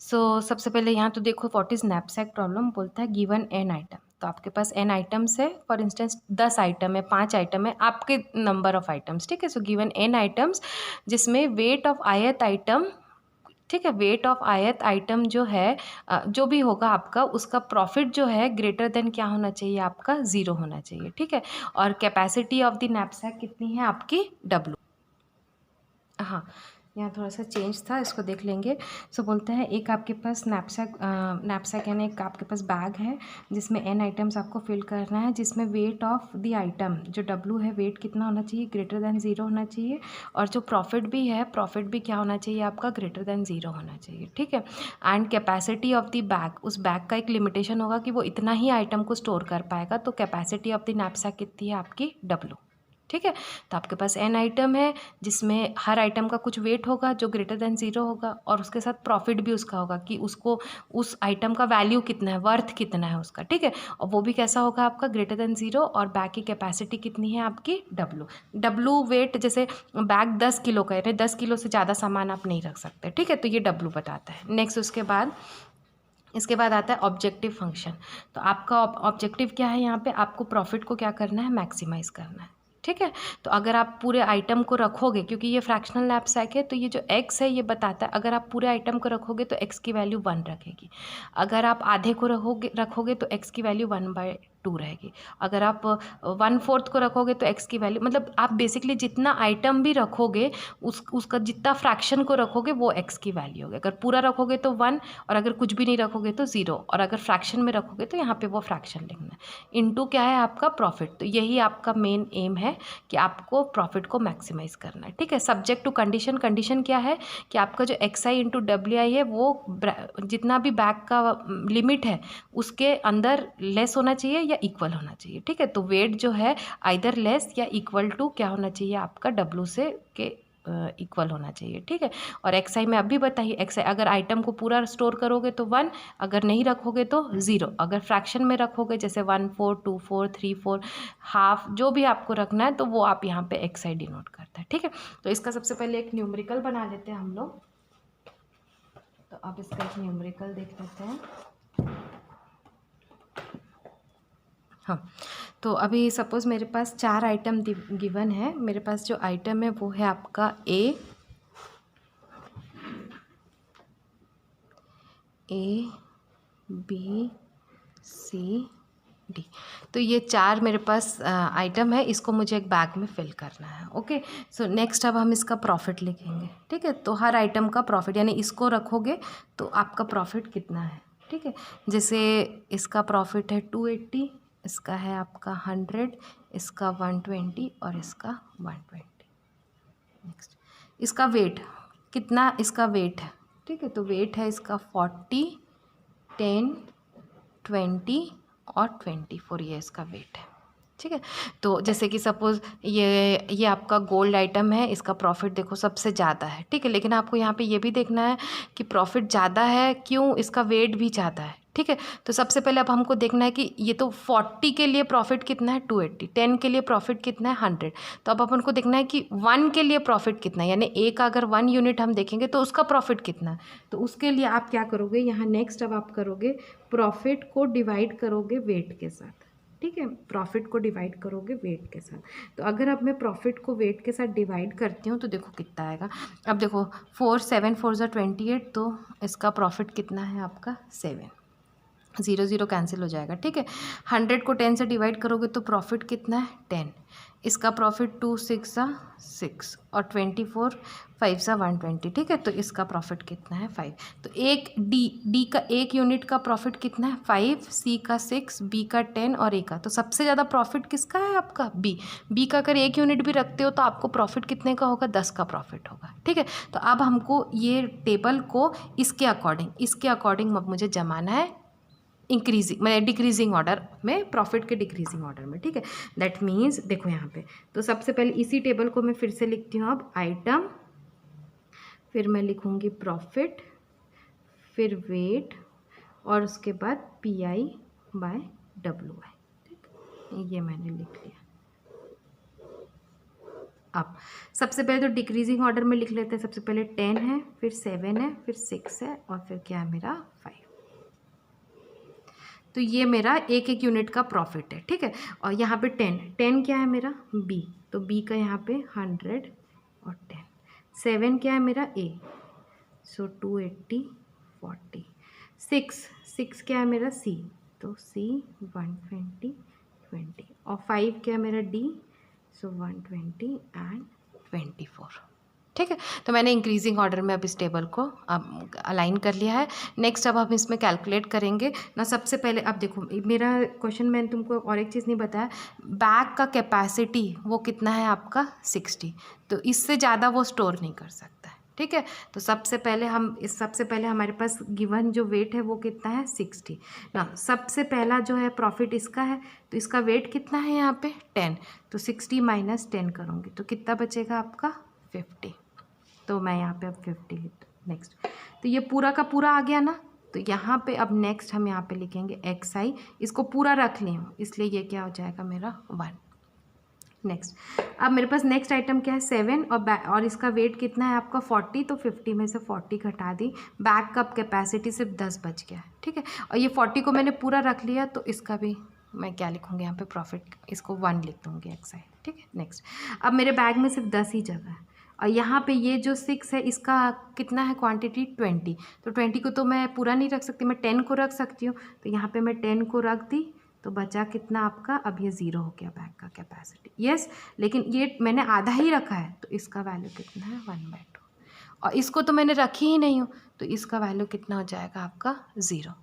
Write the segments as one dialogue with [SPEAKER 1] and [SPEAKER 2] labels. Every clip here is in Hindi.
[SPEAKER 1] सबसे पहले यहाँ तो देखो व्हाट इज़ नैपसैक प्रॉब्लम, बोलता है गिवन एन आइटम। तो आपके पास एन आइटम्स है, फॉर इंस्टेंस 10 आइटम है, 5 आइटम है, आपके नंबर ऑफ आइटम्स, ठीक है। सो गिवन एन आइटम्स जिसमें वेट ऑफ आयत आइटम, ठीक है, वेट ऑफ आयत आइटम जो है जो भी होगा आपका, उसका प्रॉफिट जो है ग्रेटर देन क्या होना चाहिए आपका, 0 होना चाहिए, ठीक है। और कैपेसिटी ऑफ द नैपसैक कितनी है आपकी, W। हाँ, यहाँ थोड़ा सा चेंज था, इसको देख लेंगे। सो बोलते हैं एक आपके पास नैपसैक यानी एक आपके पास बैग है जिसमें एन आइटम्स आपको फिल करना है, जिसमें वेट ऑफ द आइटम जो W है, वेट कितना होना चाहिए, ग्रेटर देन 0 होना चाहिए। और जो प्रॉफिट भी है, प्रॉफिट भी क्या होना चाहिए आपका, ग्रेटर देन 0 होना चाहिए, ठीक है। And capacity of the bag, उस बैग का एक लिमिटेशन होगा कि वो इतना ही आइटम को स्टोर कर पाएगा। तो कैपेसिटी ऑफ द नैपसैक कितनी है आपकी, W, ठीक है। तो आपके पास एन आइटम है जिसमें हर आइटम का कुछ वेट होगा जो ग्रेटर देन 0 होगा, और उसके साथ प्रॉफिट भी उसका होगा कि उसको उस आइटम का वैल्यू कितना है, वर्थ कितना है उसका, ठीक है। और वो भी कैसा होगा आपका, ग्रेटर देन 0। और बैग की कैपेसिटी कितनी है आपकी, W वेट, जैसे बैग 10 किलो का है, 10 किलो से ज़्यादा सामान आप नहीं रख सकते, ठीक है। तो ये W बताता है। नेक्स्ट इसके बाद आता है ऑब्जेक्टिव फंक्शन। तो आपका ऑब्जेक्टिव क्या है, यहाँ पे आपको प्रॉफिट को क्या करना है, मैक्सिमाइज करना है, ठीक है। तो अगर आप पूरे आइटम को रखोगे, क्योंकि ये फ्रैक्शनल नैपसैक है, तो ये जो x है ये बताता है अगर आप पूरे आइटम को रखोगे तो x की वैल्यू 1 रखेगी, अगर आप आधे को रखोगे तो x की वैल्यू 1/2 रहेगी, अगर आप 1/4 को रखोगे तो x की वैल्यू, मतलब आप बेसिकली जितना आइटम भी रखोगे उसका जितना फ्रैक्शन को रखोगे वो x की वैल्यू होगी। अगर पूरा रखोगे तो 1, और अगर कुछ भी नहीं रखोगे तो 0, और अगर फ्रैक्शन में रखोगे तो यहाँ पे वो फ्रैक्शन लिखना है। इनटू क्या है आपका, प्रॉफिट। तो यही आपका मेन एम है कि आपको प्रॉफिट को मैक्सिमाइज करना है, ठीक है। सब्जेक्ट टू कंडीशन, कंडीशन क्या है कि आपका जो XI इंटू WI है वो जितना भी बैग का लिमिट है उसके अंदर लेस होना चाहिए या इक्वल होना चाहिए, ठीक है। तो वेट जो है आइदर लेस या इक्वल टू क्या होना चाहिए आपका, W से के इक्वल होना चाहिए, ठीक है। और XI में अभी बताइए, XI अगर आइटम को पूरा स्टोर करोगे तो 1, अगर नहीं रखोगे तो 0, अगर फ्रैक्शन में रखोगे जैसे 1/4, 2/4, 3/4, हाफ, जो भी आपको रखना है तो वो आप यहाँ पे XI डिनोट करता है, ठीक है। तो इसका सबसे पहले एक न्यूमेरिकल बना लेते हैं हम लोग। तो अब इसका एक न्यूमेरिकल देख लेते हैं। हाँ, तो अभी सपोज़ मेरे पास 4 आइटम गिवन है। मेरे पास जो आइटम है वो है आपका A, B, C, D। तो ये 4 मेरे पास आइटम है, इसको मुझे एक बैग में फिल करना है, ओके। सो नेक्स्ट अब हम इसका प्रॉफिट लिखेंगे, ठीक है। तो हर आइटम का प्रॉफिट, यानी इसको रखोगे तो आपका प्रॉफिट कितना है, ठीक है। जैसे इसका प्रॉफिट है 280, इसका है आपका 100, इसका 120 और इसका 120। नेक्स्ट इसका वेट कितना, इसका वेट है, ठीक है। तो वेट है इसका 40, 10, 20 और 24, ये इसका वेट है, ठीक है। तो जैसे कि सपोज़ ये आपका गोल्ड आइटम है, इसका प्रॉफिट देखो सबसे ज़्यादा है, ठीक है। लेकिन आपको यहाँ पे ये भी देखना है कि प्रॉफिट ज़्यादा है क्यों, इसका वेट भी ज़्यादा है, ठीक है। तो सबसे पहले अब हमको देखना है कि ये तो 40 के लिए प्रॉफिट कितना है 280, 10 के लिए प्रॉफिट कितना है 100। तो अब अपन को देखना है कि 1 के लिए प्रॉफिट कितना है, यानी ए का अगर 1 यूनिट हम देखेंगे तो उसका प्रॉफिट कितना है। तो उसके लिए आप क्या करोगे, यहाँ नेक्स्ट अब आप करोगे प्रॉफिट को डिवाइड करोगे वेट के साथ, ठीक है। प्रॉफिट को डिवाइड करोगे वेट के साथ। तो अगर अब मैं प्रॉफिट को वेट के साथ डिवाइड करती हूँ तो देखो कितना आएगा। अब देखो 4 7 4 28, तो इसका प्रॉफिट कितना है आपका 7, 0 0 कैंसिल हो जाएगा, ठीक है। 100 को 10 से डिवाइड करोगे तो प्रॉफिट कितना है 10, इसका प्रॉफिट 2 6 6 और 24 5 120, ठीक है। तो इसका प्रॉफिट कितना है 5। तो एक डी का एक यूनिट का प्रॉफिट कितना है 5, सी का 6, बी का 10 और ए का, तो सबसे ज़्यादा प्रॉफिट किसका है आपका बी का। अगर एक यूनिट भी रखते हो तो आपको प्रॉफिट कितने का होगा, 10 का प्रॉफिट होगा, ठीक है। तो अब हमको ये टेबल को इसके अकॉर्डिंग अब मुझे जमाना है इंक्रीजिंग मतलब डिक्रीजिंग ऑर्डर में, प्रॉफिट के डिक्रीजिंग ऑर्डर में, ठीक है। दैट मीन्स देखो यहाँ पे, तो सबसे पहले इसी टेबल को मैं फिर से लिखती हूँ अब, आइटम, फिर मैं लिखूँगी प्रॉफिट, फिर वेट, और उसके बाद PI बाय WI, ठीक है। ये मैंने लिख लिया। अब सबसे पहले तो डिक्रीजिंग ऑर्डर में लिख लेते हैं। सबसे पहले 10 है, फिर 7 है, फिर 6 है और फिर क्या है मेरा 5। तो ये मेरा एक एक यूनिट का प्रॉफिट है, ठीक है। और यहाँ पे 10 क्या है मेरा बी, तो बी का यहाँ पे 100 और 10। 7 क्या है मेरा ए, सो 280 40। 6 क्या है मेरा सी, तो सी 120 20। और 5 क्या है मेरा डी, सो 120 एंड 24। ठीक है, तो मैंने इंक्रीजिंग ऑर्डर में अब इस टेबल को अब अलाइन कर लिया है। नेक्स्ट अब हम इसमें कैलकुलेट करेंगे ना। सबसे पहले अब देखो मेरा क्वेश्चन, मैंने तुमको और एक चीज़ नहीं बताया, बैग का कैपेसिटी वो कितना है आपका 60, तो इससे ज़्यादा वो स्टोर नहीं कर सकता है, ठीक है। तो सबसे पहले हमारे पास गिवन जो वेट है वो कितना है 60 ना। सबसे पहला जो है प्रॉफिट इसका है, तो इसका वेट कितना है यहाँ पे 10, तो 60 माइनस 10 करूँगी तो कितना बचेगा आपका 50। तो मैं यहाँ पे अब 50 लिख दूँ। नेक्स्ट, तो ये पूरा का पूरा आ गया ना, तो यहाँ पे अब नेक्स्ट हम यहाँ पे लिखेंगे XI, इसको पूरा रख ली हूँ इसलिए ये क्या हो जाएगा मेरा 1। नेक्स्ट, अब मेरे पास नेक्स्ट आइटम क्या है 7 और इसका वेट कितना है आपका 40, तो 50 में से 40 घटा दी, बैग का कैपेसिटी सिर्फ 10 बच गया, ठीक है। और ये 40 को मैंने पूरा रख लिया, तो इसका भी मैं क्या लिखूँगी यहाँ पे प्रॉफिट, इसको 1 लिख दूँगी XI, ठीक है। नेक्स्ट, अब मेरे बैग में सिर्फ 10 ही जगह है और यहाँ पे ये जो 6 है इसका कितना है क्वांटिटी 20, तो 20 को तो मैं पूरा नहीं रख सकती, मैं 10 को रख सकती हूँ, तो यहाँ पे मैं 10 को रख दी, तो बचा कितना आपका, अब ये 0 हो गया बैग का कैपेसिटी, यस। लेकिन ये मैंने आधा ही रखा है, तो इसका वैल्यू कितना है 1/2, और इसको तो मैंने रखी ही नहीं हूँ, तो इसका वैल्यू कितना हो जाएगा आपका 0,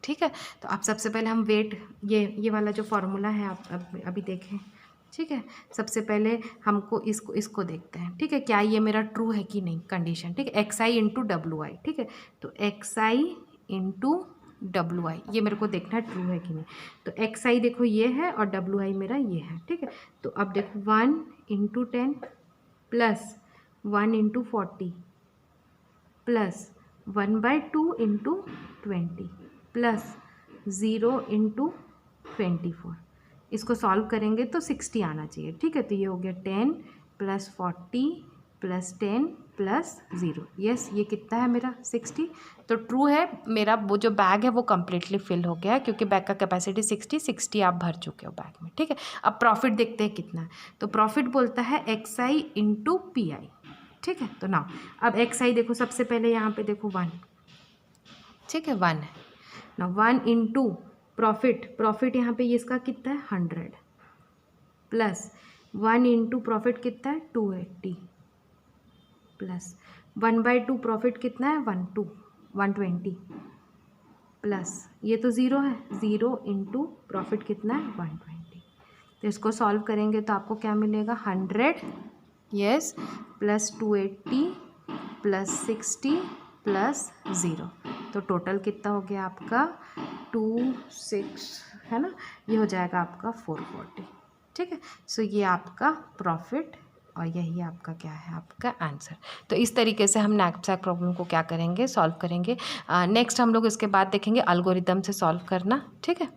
[SPEAKER 1] ठीक है। तो आप सबसे पहले हम वेट, ये वाला जो फॉर्मूला है आप अभी देखें, ठीक है। सबसे पहले हमको इसको देखते हैं, ठीक है, क्या ये मेरा ट्रू है कि नहीं कंडीशन, ठीक है। XI इंटू WI, ठीक है, तो XI इंटू WI ये मेरे को देखना है ट्रू है कि नहीं। तो XI देखो ये है और WI मेरा ये है, ठीक है। तो अब देखो 1 into 10 plus 1 into 40 plus 1/2 into 20 plus 0 into 24, इसको सॉल्व करेंगे तो 60 आना चाहिए, ठीक है। तो ये हो गया 10 प्लस 40 प्लस 10 प्लस 0, यस, ये कितना है मेरा 60, तो ट्रू है मेरा। वो जो बैग है वो कम्प्लीटली फिल हो गया है, क्योंकि बैग का कैपेसिटी 60 आप भर चुके हो बैग में, ठीक है। अब प्रॉफिट देखते हैं कितना है, तो प्रॉफिट बोलता है XI इंटू PI, ठीक है। तो ना अब XI देखो, सबसे पहले यहाँ पे देखो 1, ठीक है, 1 है ना। 1 इंटू प्रॉफिट यहाँ पे ये इसका कितना है 100 प्लस 1 इंटू प्रॉफिट कितना है 280 प्लस 1/2 प्रॉफिट कितना है 120 प्लस ये तो 0 है, 0 इंटू प्रॉफिट कितना है 120। तो इसको सॉल्व करेंगे तो आपको क्या मिलेगा 100, यस, प्लस 280 प्लस 60 प्लस 0, तो टोटल कितना हो गया आपका 26 है ना, ये हो जाएगा आपका 440, ठीक है। सो ये आपका प्रॉफिट और यही आपका क्या है आपका आंसर। तो इस तरीके से हम नैपसैक प्रॉब्लम को क्या करेंगे सॉल्व करेंगे। नेक्स्ट हम लोग इसके बाद देखेंगे एल्गोरिदम से सॉल्व करना, ठीक है।